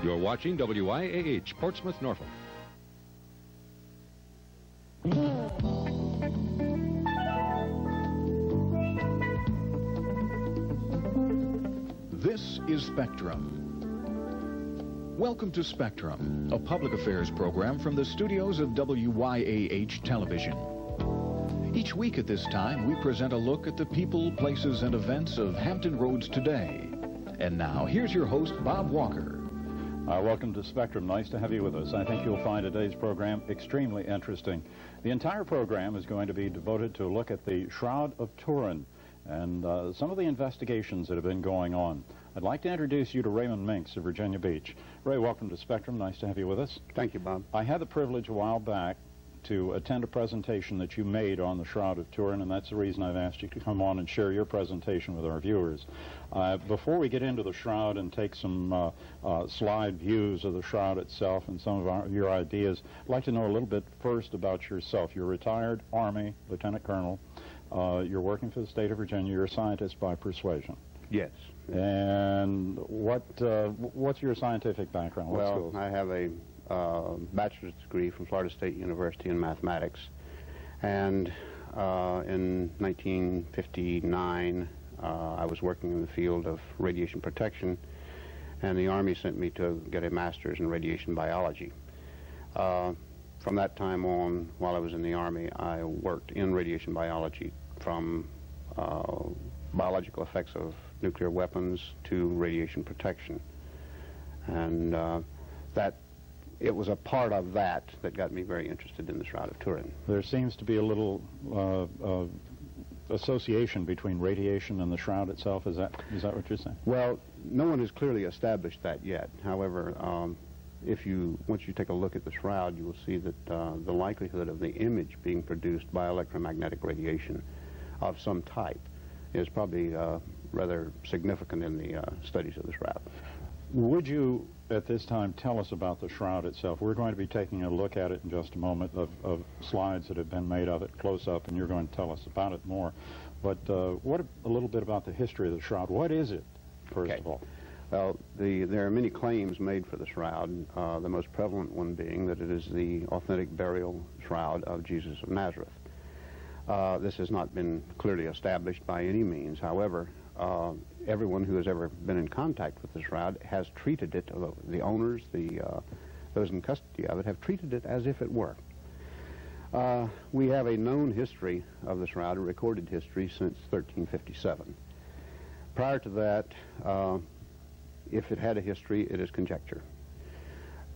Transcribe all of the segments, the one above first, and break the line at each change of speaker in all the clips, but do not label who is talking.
You're watching WYAH, Portsmouth, Norfolk.
This is Spectrum. Welcome to Spectrum, a public affairs program from the studios of WYAH Television. Each week at this time, we present a look at the people, places, and events of Hampton Roads today. And now, here's your host, Bob Walker.
Welcome to Spectrum. Nice to have you with us. I think you'll find today's program extremely interesting. The entire program is going to be devoted to a look at the Shroud of Turin and some of the investigations that have been going on. I'd like to introduce you to Raymon Minx of Virginia Beach. Ray, welcome to Spectrum. Nice to have you with us.
Thank you, Bob.
I had the privilege a while back to attend a presentation that you made on the Shroud of Turin, and that's the reason I've asked you to come on and share your presentation with our viewers. Before we get into the Shroud and take some slide views of the Shroud itself and some of your ideas, I'd like to know a little bit first about yourself. You're a retired Army Lieutenant Colonel. You're working for the state of Virginia. You're a scientist by persuasion.
Yes.
And what's your scientific background? What
Well,
schools?
I have a bachelor's degree from Florida State University in mathematics. And in 1959, I was working in the field of radiation protection, and the Army sent me to get a master's in radiation biology. From that time on, while I was in the Army, I worked in radiation biology from biological effects of nuclear weapons to radiation protection. And it was a part of that got me very interested in the Shroud of Turin.
There seems to be a little association between radiation and the Shroud itself. Is that what you're saying?
Well, no one has clearly established that yet. However, once you take a look at the Shroud, you will see that the likelihood of the image being produced by electromagnetic radiation of some type is probably rather significant in the studies of the Shroud.
Would you, at this time, tell us about the Shroud itself? We're going to be taking a look at it in just a moment of slides that have been made of it close up, and you're going to tell us about it more. But what a little bit about the history of the Shroud. What is it, first of all?
Well, there are many claims made for the Shroud, the most prevalent one being that it is the authentic burial shroud of Jesus of Nazareth. This has not been clearly established by any means. However, everyone who has ever been in contact with the Shroud has treated it, the owners, those in custody of it, have treated it as if it were. We have a known history of the Shroud, a recorded history, since 1357. Prior to that, if it had a history, it is conjecture.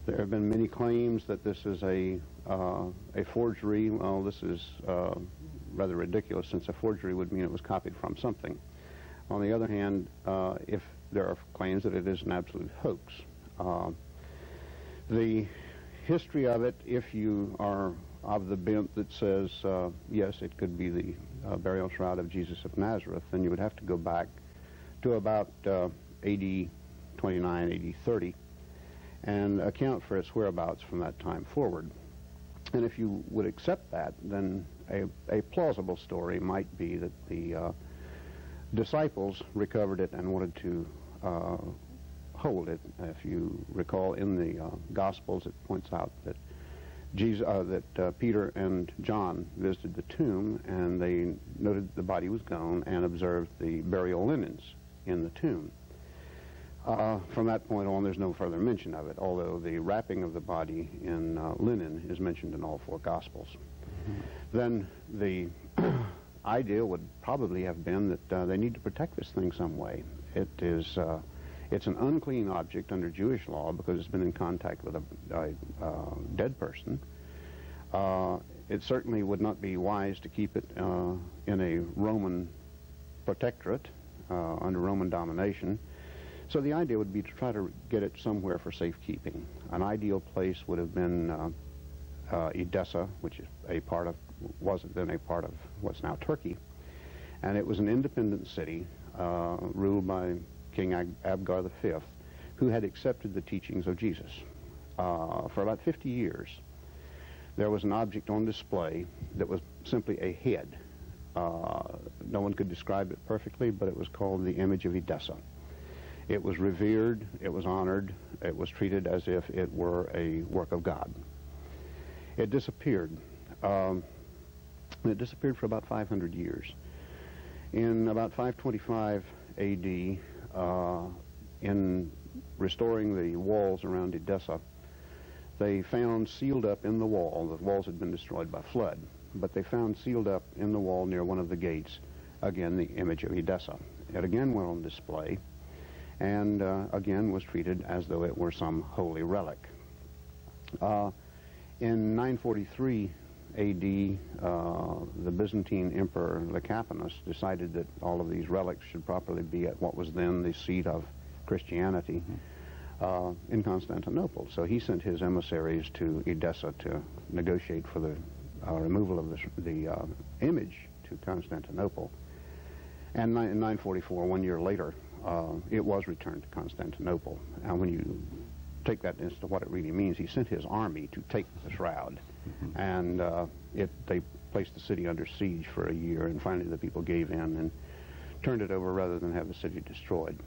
There have been many claims that this is a forgery. Well, this is rather ridiculous, since a forgery would mean it was copied from something. On the other hand, if there are claims that it is an absolute hoax. The history of it, if you are of the bent that says, yes, it could be the burial shroud of Jesus of Nazareth, then you would have to go back to about AD 29, AD 30, and account for its whereabouts from that time forward. And if you would accept that, then a plausible story might be that the disciples recovered it and wanted to hold it. If you recall, in the Gospels, it points out that Peter and John visited the tomb, and they noted that the body was gone and observed the burial linens in the tomb. From that point on, there's no further mention of it, although the wrapping of the body in linen is mentioned in all four Gospels. Mm-hmm. Then the idea would probably have been that they need to protect this thing some way. It's an unclean object under Jewish law because it's been in contact with a dead person. It certainly would not be wise to keep it in a Roman protectorate under Roman domination. So the idea would be to try to get it somewhere for safekeeping. An ideal place would have been Edessa, which is wasn't then a part of what's now Turkey. And it was an independent city ruled by King Abgar V, who had accepted the teachings of Jesus. For about 50 years, there was an object on display that was simply a head. No one could describe it perfectly, but it was called the image of Edessa. It was revered, it was honored, it was treated as if it were a work of God. It disappeared. It disappeared for about 500 years. In about 525 A.D., in restoring the walls around Edessa, they found sealed up in the walls had been destroyed by flood, but they found sealed up in the wall near one of the gates, again, the image of Edessa. It again went on display, and again was treated as though it were some holy relic. In 943 A.D., the Byzantine Emperor Lecapenus decided that all of these relics should properly be at what was then the seat of Christianity in Constantinople. So he sent his emissaries to Edessa to negotiate for the removal of the image to Constantinople. And in 944, 1 year later, it was returned to Constantinople. And when you take that as to what it really means, he sent his army to take the shroud. And they placed the city under siege for a year, and finally the people gave in and turned it over rather than have the city destroyed.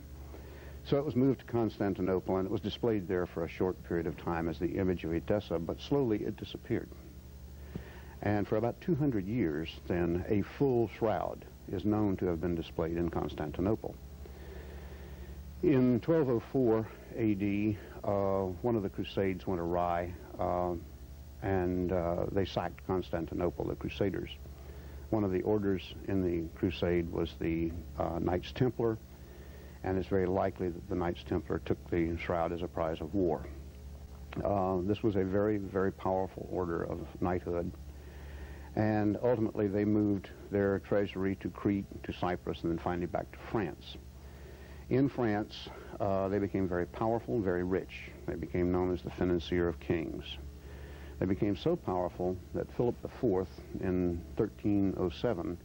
So it was moved to Constantinople, and it was displayed there for a short period of time as the image of Edessa, but slowly it disappeared. And for about 200 years, then, a full shroud is known to have been displayed in Constantinople. In 1204 A.D., one of the Crusades went awry, and they sacked Constantinople, the Crusaders. One of the orders in the crusade was the Knights Templar, and it's very likely that the Knights Templar took the shroud as a prize of war. This was a very, very powerful order of knighthood, and ultimately they moved their treasury to Crete, to Cyprus, and then finally back to France. In France, they became very powerful, very rich. They became known as the financier of kings. They became so powerful that Philip IV, in 1307,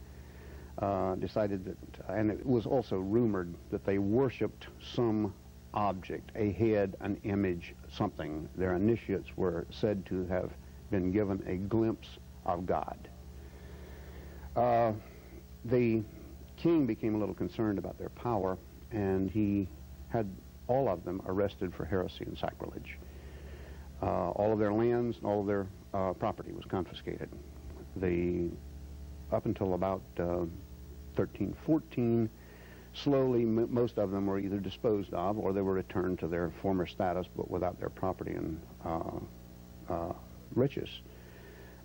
decided that, and it was also rumored that they worshipped some object, a head, an image, something. Their initiates were said to have been given a glimpse of God. The king became a little concerned about their power, and he had all of them arrested for heresy and sacrilege. All of their lands and all of their property was confiscated. Up until about 1314, slowly most of them were either disposed of or they were returned to their former status but without their property and riches,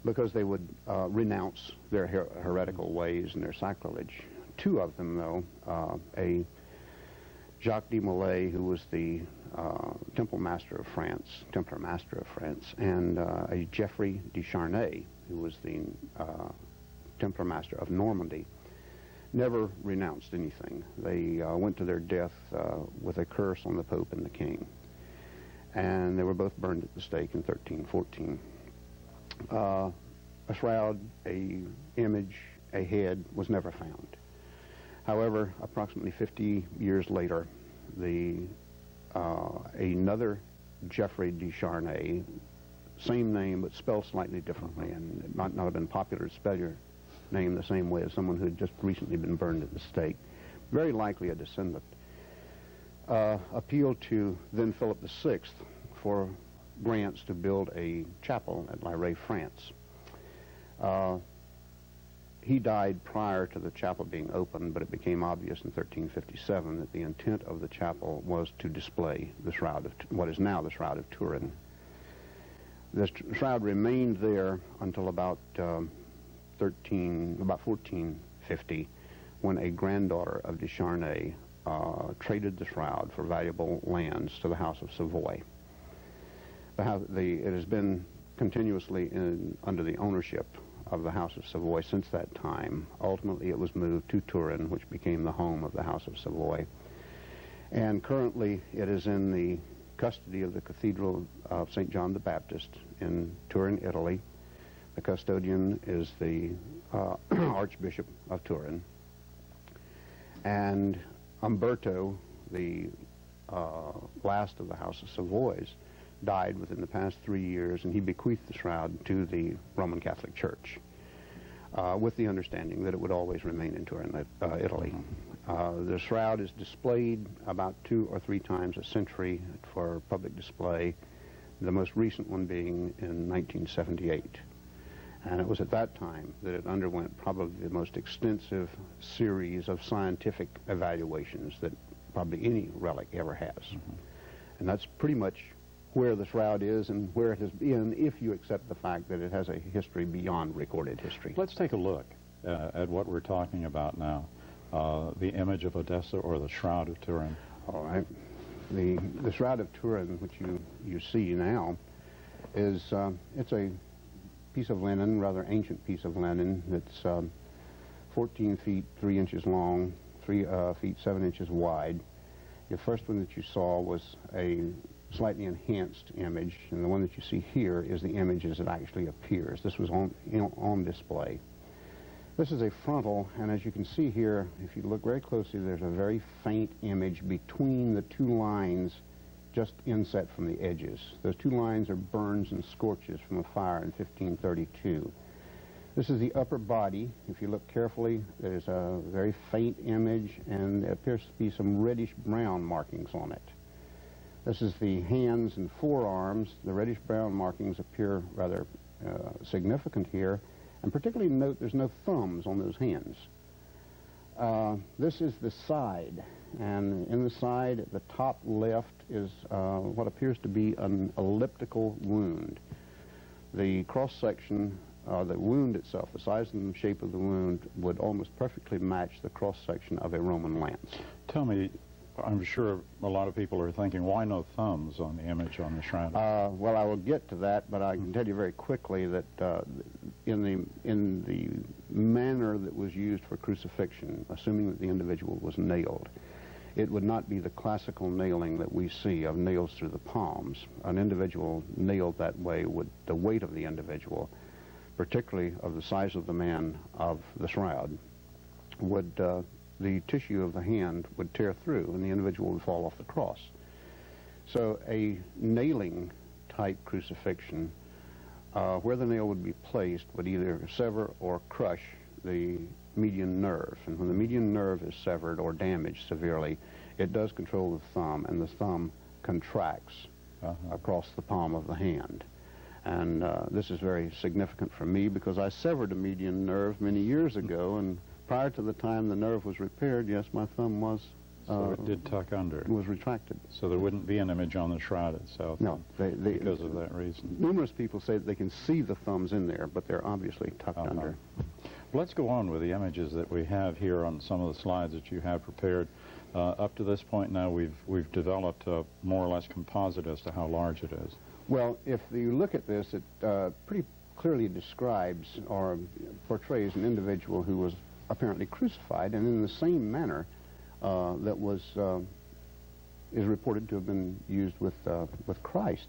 because they would renounce their heretical ways and their sacrilege. Two of them, though, a Jacques de Molay, who was the Templar Master of France, and a Geoffrey de Charnay, who was the Templar Master of Normandy, never renounced anything. They went to their death with a curse on the Pope and the King, and they were both burned at the stake in 1314. A shroud, a image, a head was never found. However, approximately 50 years later, another Geoffrey de Charnay, same name but spelled slightly differently, and it might not have been popular to spell your name the same way as someone who had just recently been burned at the stake, very likely a descendant, appealed to then Philip VI for grants to build a chapel at Lirey, France. He died prior to the chapel being opened, but it became obvious in 1357 that the intent of the chapel was to display the shroud of what is now the Shroud of Turin. The shroud remained there until about 1450, when a granddaughter of de Charnay traded the shroud for valuable lands to the House of Savoy. It has been continuously under the ownership of the House of Savoy since that time. Ultimately, it was moved to Turin, which became the home of the House of Savoy. And currently, it is in the custody of the Cathedral of St. John the Baptist in Turin, Italy. The custodian is the Archbishop of Turin. And Umberto, the last of the House of Savoys, died within the past 3 years, and he bequeathed the shroud to the Roman Catholic Church. with the understanding that it would always remain in Turin, Italy. The shroud is displayed about 2 or 3 times a century for public display, the most recent one being in 1978. And it was at that time that it underwent probably the most extensive series of scientific evaluations that probably any relic ever has. And that's pretty much where the shroud is and where it has been, if you accept the fact that it has a history beyond recorded history.
Let's take a look at what we're talking about now, the image of Odessa, or the Shroud of Turin.
All right. The Shroud of Turin, which you see now, is it's a piece of linen, rather ancient piece of linen, that's 14 feet 3 inches long, 3 feet 7 inches wide. The first one that you saw was a slightly enhanced image, and the one that you see here is the image as it actually appears. This was on display. This is a frontal, and as you can see here, if you look very closely, there's a very faint image between the 2 lines just inset from the edges. Those 2 lines are burns and scorches from a fire in 1532. This is the upper body. If you look carefully, there's a very faint image, and there appears to be some reddish-brown markings on it. This is the hands and forearms. The reddish-brown markings appear rather significant here, and particularly note there's no thumbs on those hands. This is the side, and in the side at the top left is what appears to be an elliptical wound. The cross-section, the wound itself, the size and shape of the wound would almost perfectly match the cross-section of a Roman lance.
Tell me, I'm sure a lot of people are thinking, why no thumbs on the image on the shroud?
Well, I will get to that, but I can tell you very quickly that in the manner that was used for crucifixion, assuming that the individual was nailed, it would not be the classical nailing that we see of nails through the palms. An individual nailed that way would, the weight of the individual, particularly of the size of the man of the shroud, would the tissue of the hand would tear through and the individual would fall off the cross. So a nailing type crucifixion, where the nail would be placed, would either sever or crush the median nerve. And when the median nerve is severed or damaged severely, it does control the thumb, and the thumb contracts across the palm of the hand. And this is very significant for me because I severed a median nerve many years ago, and prior to the time the nerve was repaired, yes, my thumb was...
so it did tuck under.
It was retracted.
So there wouldn't be an image on the shroud itself?
No.
Because of that reason?
Numerous people say that they can see the thumbs in there, but they're obviously tucked under.
Let's go on with the images that we have here on some of the slides that you have prepared. Up to this point now, we've developed a more or less composite as to how large it is.
Well, if you look at this, it pretty clearly describes or portrays an individual who was apparently crucified, and in the same manner that was is reported to have been used with Christ.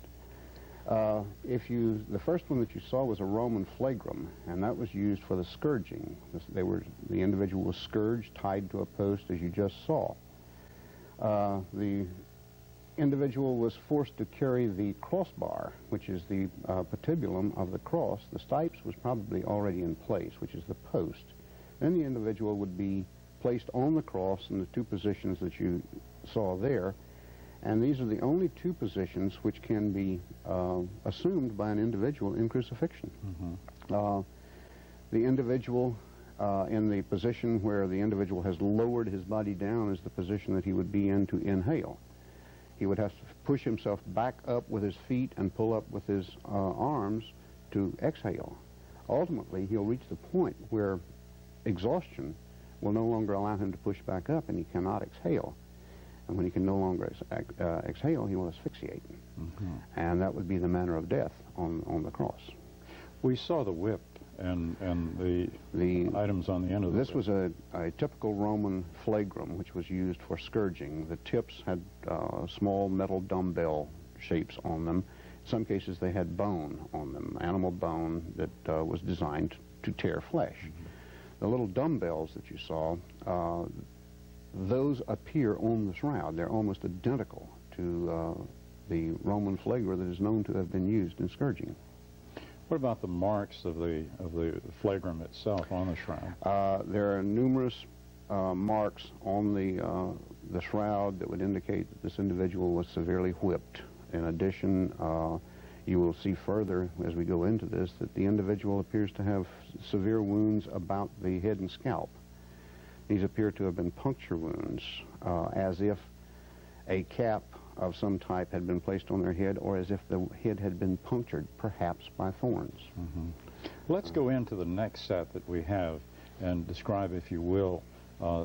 The first one that you saw was a Roman flagrum, and that was used for the scourging. The individual was scourged, tied to a post, as you just saw. The individual was forced to carry the crossbar, which is the patibulum of the cross. The stipes was probably already in place, which is the post. Then the individual would be placed on the cross in the 2 positions that you saw there, and these are the only 2 positions which can be assumed by an individual in crucifixion. The individual in the position where the individual has lowered his body down is the position that he would be in to inhale. He would have to push himself back up with his feet and pull up with his arms to exhale. Ultimately, he'll reach the point where exhaustion will no longer allow him to push back up, and he cannot exhale. And when he can no longer exhale, he will asphyxiate. And that would be the manner of death on the cross. We
saw the whip and the items on the end of the
This was a typical Roman flagrum, which was used for scourging. The tips had small metal dumbbell shapes on them. In some cases, they had bone on them, animal bone that was designed to tear flesh. The little dumbbells that you saw, those appear on the shroud. They're almost identical to the Roman flagrum that is known to have been used in scourging.
What about the marks of the flagrum itself on the shroud?
There are numerous marks on the shroud that would indicate that this individual was severely whipped. In addition, you will see further as we go into this that the individual appears to have severe wounds about the head and scalp. These appear to have been puncture wounds, as if a cap of some type had been placed on their head, or as if the head had been punctured, perhaps by thorns.
Mm-hmm. Let's go into the next set that we have and describe, if you will,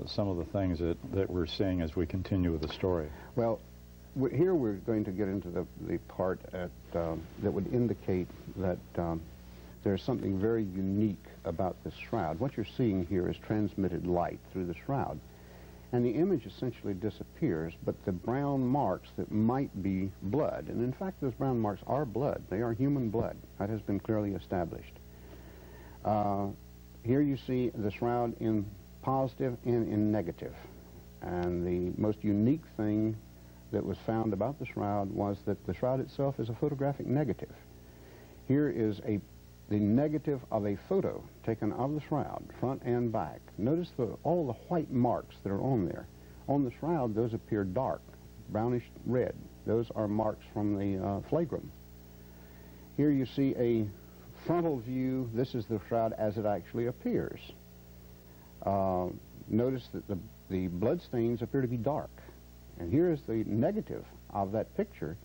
some of the things that we're seeing as we continue with the story.
Well, here we're going to get into the part that would indicate that there's something very unique about this shroud. What you're seeing here is transmitted light through the shroud. And the image essentially disappears, but the brown marks that might be blood, and in fact those brown marks are blood, they are human blood. That has been clearly established. Here you see the shroud in positive and in negative. And the most unique thing that was found about the shroud was that the shroud itself is a photographic negative. Here is the negative of a photo taken of the shroud, front and back. Notice all the white marks that are on there. On the shroud, those appear dark, brownish red. Those are marks from the flagrum. Here you see a frontal view. This is the shroud as it actually appears. Notice that the blood stains appear to be dark. And here is the negative of that picture.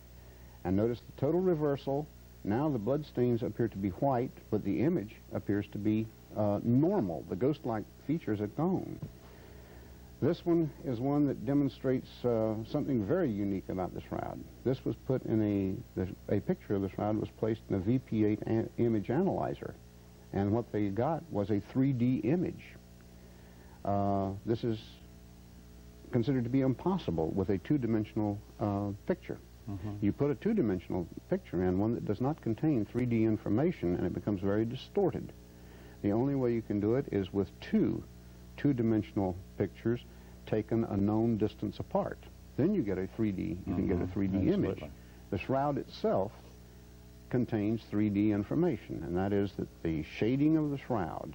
And notice the total reversal. Now the blood stains appear to be white, but the image appears to be normal. The ghost-like features are gone. This one is one that demonstrates something very unique about the shroud. This was put in a picture of the shroud was placed in a VP8 image analyzer, and what they got was a 3D image. This is considered to be impossible with a two-dimensional picture. Mm-hmm. You put a two-dimensional picture in, one that does not contain 3D information, and it becomes very distorted. The only way you can do it is with two-dimensional pictures taken a known distance apart. Then you get a 3D, you can get a 3D image. The shroud itself contains 3D information, and that is that the shading of the shroud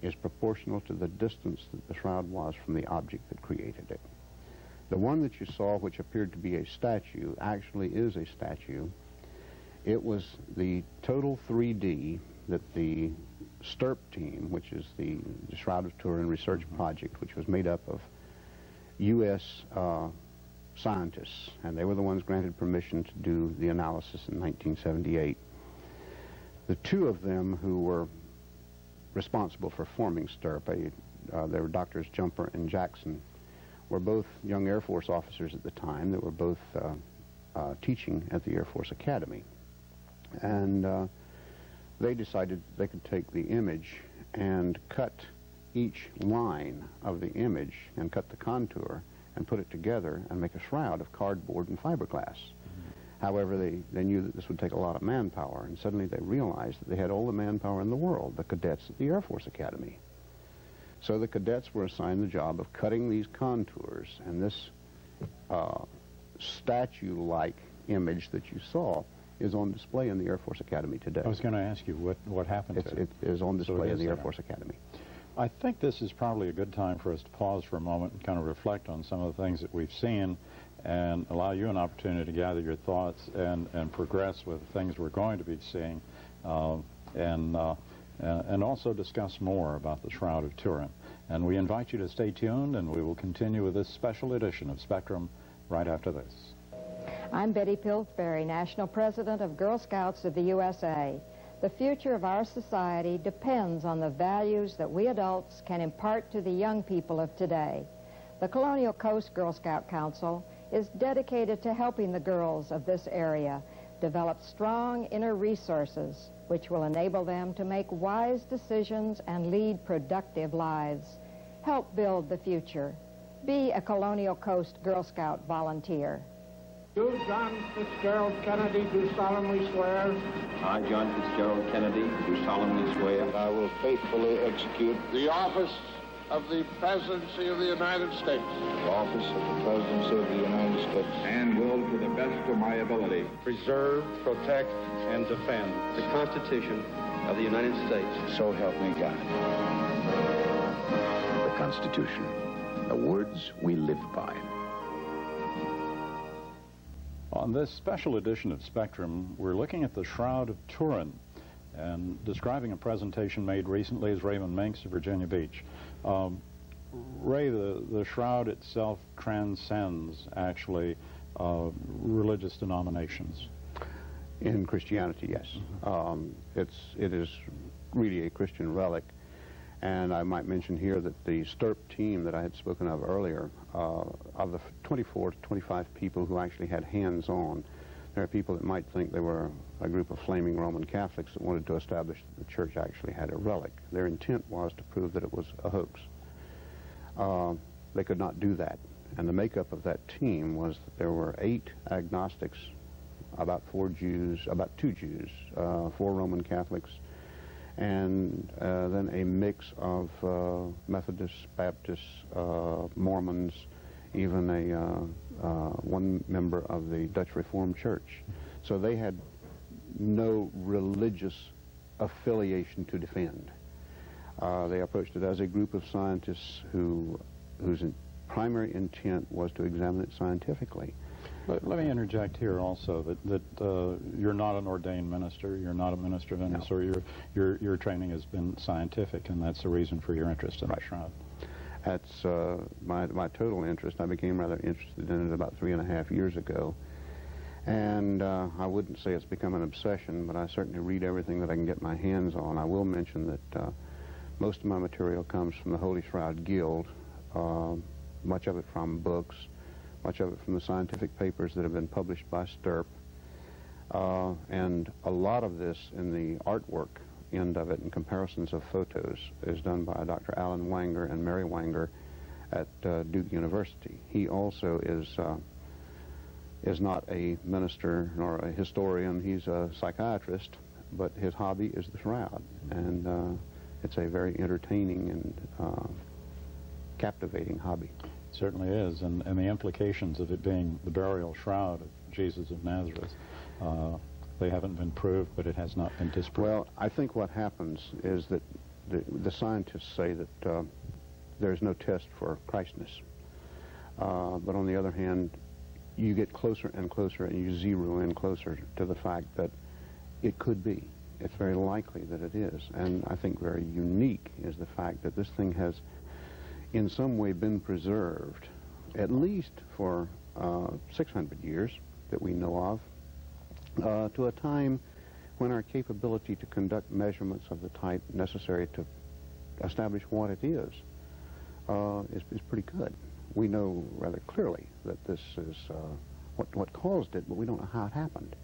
is proportional to the distance that the shroud was from the object that created it. The one that you saw, which appeared to be a statue, actually is a statue. It was the total 3D that the STURP team, which is the Shroud of Turin research project, which was made up of U.S. Scientists, and they were the ones granted permission to do the analysis in 1978. The two of them who were responsible for forming STURP, they were Drs. Jumper and Jackson, were both young Air Force officers at the time that were both teaching at the Air Force Academy. And they decided they could take the image and cut each line of the image and cut the contour and put it together and make a shroud of cardboard and fiberglass. However, they knew that this would take a lot of manpower, and suddenly they realized that they had all the manpower in the world, the cadets at the Air Force Academy. So the cadets were assigned the job of cutting these contours, and this statue-like image that you saw is on display in the Air Force Academy today.
I was going to ask you what happened to it.
It is on display in the Air Force Academy.
I think this is probably a good time for us to pause for a moment and kind of reflect on some of the things that we've seen and allow you an opportunity to gather your thoughts and progress with the things we're going to be seeing and also discuss more about the Shroud of Turin. And we invite you to stay tuned, and we will continue with this special edition of Spectrum right after this.
I'm Betty Pillsbury, National President of Girl Scouts of the USA. The future of our society depends on the values that we adults can impart to the young people of today. The Colonial Coast Girl Scout Council is dedicated to helping the girls of this area develop strong inner resources which will enable them to make wise decisions and lead productive lives. Help build the future. Be a Colonial Coast Girl Scout volunteer.
You, John Fitzgerald Kennedy, do solemnly swear.
I, John Fitzgerald Kennedy, do solemnly swear.
I will faithfully execute the office of the Presidency of the United States.
Office of the Presidency of the United States. And will, to the best of my ability,
preserve, protect, and defend the Constitution of the United States.
So help me God.
The Constitution, the words we live by.
On this special edition of Spectrum, we're looking at the Shroud of Turin and describing a presentation made recently as Raymon Minx of Virginia Beach. Ray, the Shroud itself transcends, actually, religious denominations.
In Christianity, yes. It is really a Christian relic. And I might mention here that the STRP team that I had spoken of earlier, of the 24 to 25 people who actually had hands-on, there are people that might think they were a group of flaming Roman Catholics that wanted to establish that the church actually had a relic. Their intent was to prove that it was a hoax. They could not do that. And the makeup of that team was that there were 8 agnostics, about 2 Jews, 4 Roman Catholics, and then a mix of Methodists, Baptists, Mormons, even one member of the Dutch Reformed Church. So they had no religious affiliation to defend. They approached it as a group of scientists whose primary intent was to examine it scientifically.
Let me interject here also that you're not an ordained minister, you're not a minister of any sort. Your training has been scientific, and that's the reason for your interest in the Shroud.
That's my total interest. I became rather interested in it about 3.5 years ago. And I wouldn't say it's become an obsession, but I certainly read everything that I can get my hands on. I will mention that most of my material comes from the Holy Shroud Guild, much of it from books, much of it from the scientific papers that have been published by STRP, and a lot of this in the artwork end of it, and comparisons of photos, is done by Dr. Alan Wanger and Mary Wanger at Duke University. He also is not a minister nor a historian. He's a psychiatrist, but his hobby is the Shroud, and it's a very entertaining and captivating hobby.
It certainly is, and the implications of it being the burial shroud of Jesus of Nazareth, they haven't been proved, but it has not been disproved.
Well, I think what happens is that the scientists say that there's no test for Christness. But on the other hand, you get closer and closer, and you zero in closer to the fact that it could be. It's very likely that it is. And I think very unique is the fact that this thing has in some way been preserved, at least for 600 years that we know of, to a time when our capability to conduct measurements of the type necessary to establish what it is pretty good. We know rather clearly that this is what caused it, but we don't know how it happened.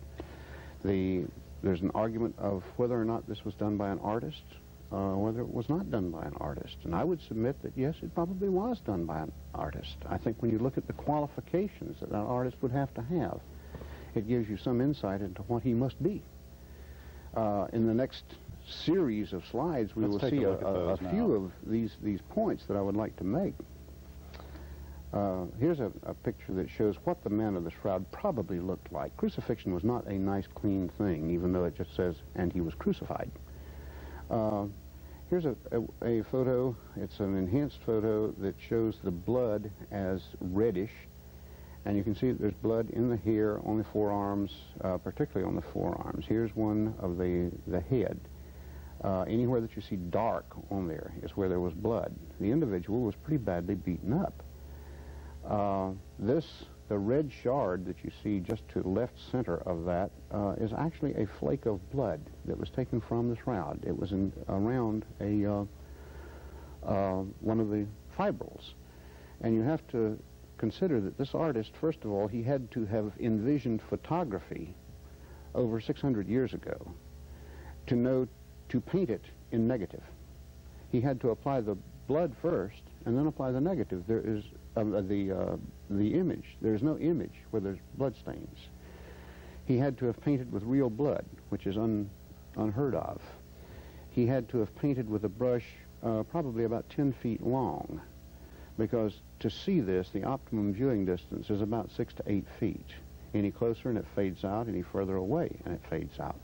There's an argument of whether or not this was done by an artist, whether it was not done by an artist. And I would submit that, yes, it probably was done by an artist. I think when you look at the qualifications that an artist would have to have, it gives you some insight into what he must be. In the next series of slides, we will see a few of these points that I would like to make. Here's a picture that shows what the man of the shroud probably looked like. Crucifixion was not a nice, clean thing, even though it just says, and he was crucified. Here's a photo. It's an enhanced photo that shows the blood as reddish, and you can see that there's blood in the hair, on the forearms, particularly on the forearms. Here's one of the head. Anywhere that you see dark on there is where there was blood. The individual was pretty badly beaten up. The red shard that you see just to the left center of that is actually a flake of blood that was taken from the shroud. It was around one of the fibrils. And you have to consider that this artist, first of all, he had to have envisioned photography over 600 years ago to know to paint it in negative. He had to apply the blood first and then apply the negative. There is the image. There's no image where there's blood stains. He had to have painted with real blood, which is unheard of. He had to have painted with a brush probably about 10 feet long, because to see this, the optimum viewing distance is about 6 to 8 feet. Any closer and it fades out, any further away and it fades out.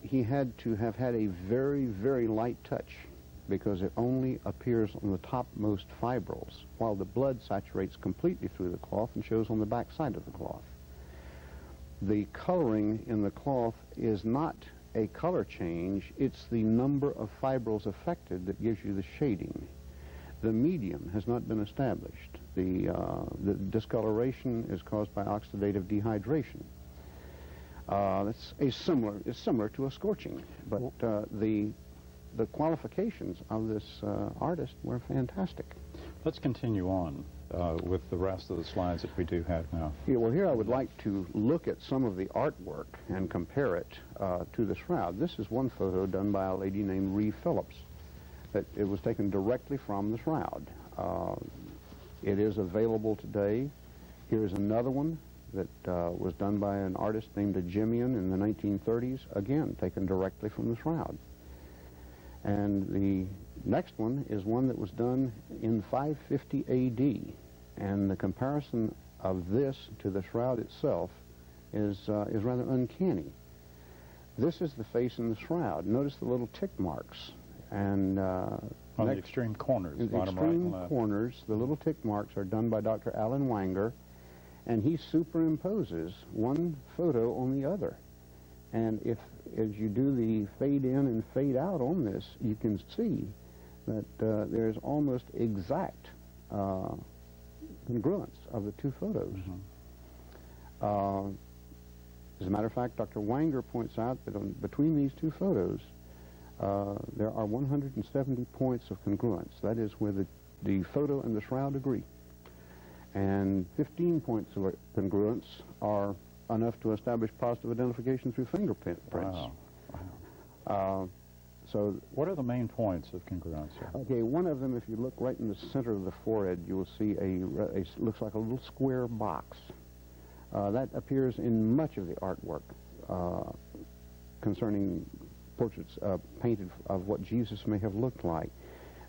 He had to have had a very, very light touch, because it only appears on the topmost fibrils, while the blood saturates completely through the cloth and shows on the back side of the cloth. The coloring in the cloth is not a color change, it's the number of fibrils affected that gives you the shading. The medium has not been established. The discoloration is caused by oxidative dehydration. It's similar to a scorching, but the qualifications of this artist were fantastic.
Let's continue on with the rest of the slides that we do have now.
Yeah, well, here I would like to look at some of the artwork and compare it to the shroud. This is one photo done by a lady named Ree Phillips. It was taken directly from the shroud. It is available today. Here's another one that was done by an artist named Jimian in the 1930s, again, taken directly from the shroud. And the next one is one that was done in 550 A.D., and the comparison of this to the shroud itself is rather uncanny. This is the face in the shroud. Notice the little tick marks. And
on the extreme corners,
in the extreme corners, the little tick marks are done by Dr. Alan Wanger, and he superimposes one photo on the other. And as you do the fade in and fade out on this, you can see that there's almost exact congruence of the two photos. As a matter of fact, Dr. Wanger points out that between these two photos, there are 170 points of congruence. That is where the photo and the shroud agree. And 15 points of congruence are enough to establish positive identification through fingerprints.
Wow. So what are the main points of congruence here?
Okay, one of them, if you look right in the center of the forehead, you will see looks like a little square box. That appears in much of the artwork concerning portraits painted of what Jesus may have looked like.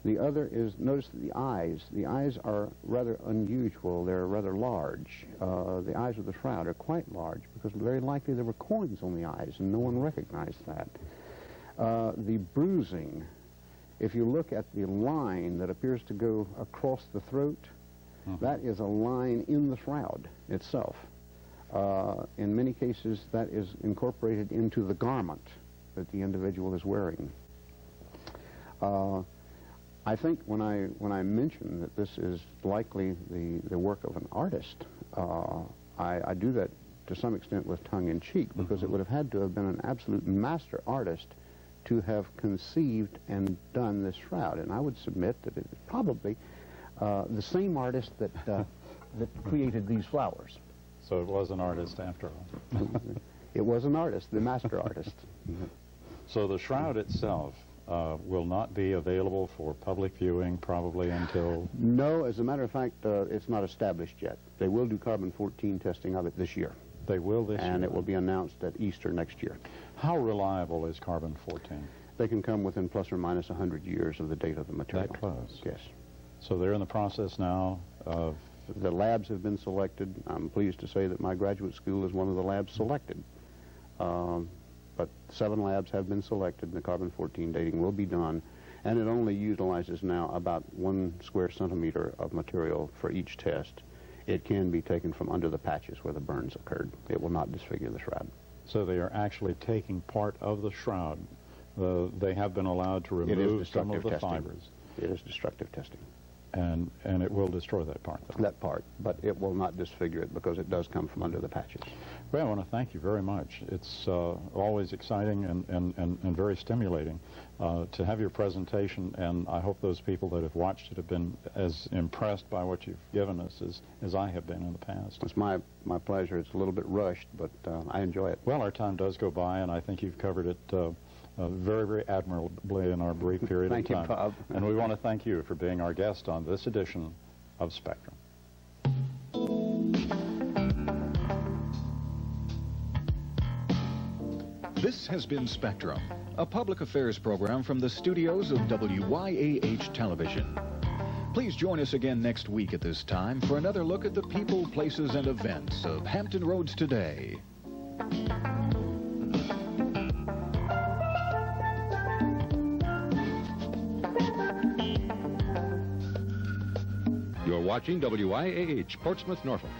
The other is, notice the eyes are rather unusual. They're rather large. The eyes of the shroud are quite large because very likely there were coins on the eyes and no one recognized that. The bruising, if you look at the line that appears to go across the throat, that is a line in the shroud itself. In many cases, that is incorporated into the garment that the individual is wearing. I think when I mention that this is likely the work of an artist, I do that to some extent with tongue-in-cheek, because it would have had to have been an absolute master artist to have conceived and done this shroud. And I would submit that it is probably the same artist that created these flowers.
So it was an artist after all.
It was an artist, the master artist.
So the shroud itself will not be available for public viewing probably until...
No, as a matter of fact, it's not established yet. They will do carbon-14 testing of it this year.
They will this year?
And it will be announced at Easter next year.
How reliable is carbon-14?
They can come within plus or minus 100 years of the date of the material.
That close?
Yes.
So they're in the process now of...
The labs have been selected. I'm pleased to say that my graduate school is one of the labs selected. But 7 labs have been selected, and the carbon-14 dating will be done. And it only utilizes now about 1 square centimeter of material for each test. It can be taken from under the patches where the burns occurred. It will not disfigure the shroud.
So they are actually taking part of the shroud. They have been allowed to remove some of the fibers.
It is destructive testing.
And it will destroy that part, though.
That part, but it will not disfigure it because it does come from under the patches.
Well, I want to thank you very much. It's always exciting and very stimulating to have your presentation, and I hope those people that have watched it have been as impressed by what you've given us as I have been in the past.
It's my pleasure. It's a little bit rushed, but I enjoy it.
Well, our time does go by, and I think you've covered it very, very admirably in our brief period of time.
Thank you, Bob.
And we want to thank you for being our guest on this edition of Spectrum.
This has been Spectrum, a public affairs program from the studios of WYAH Television. Please join us again next week at this time for another look at the people, places, and events of Hampton Roads today.
You're watching WYAH, Portsmouth, Norfolk.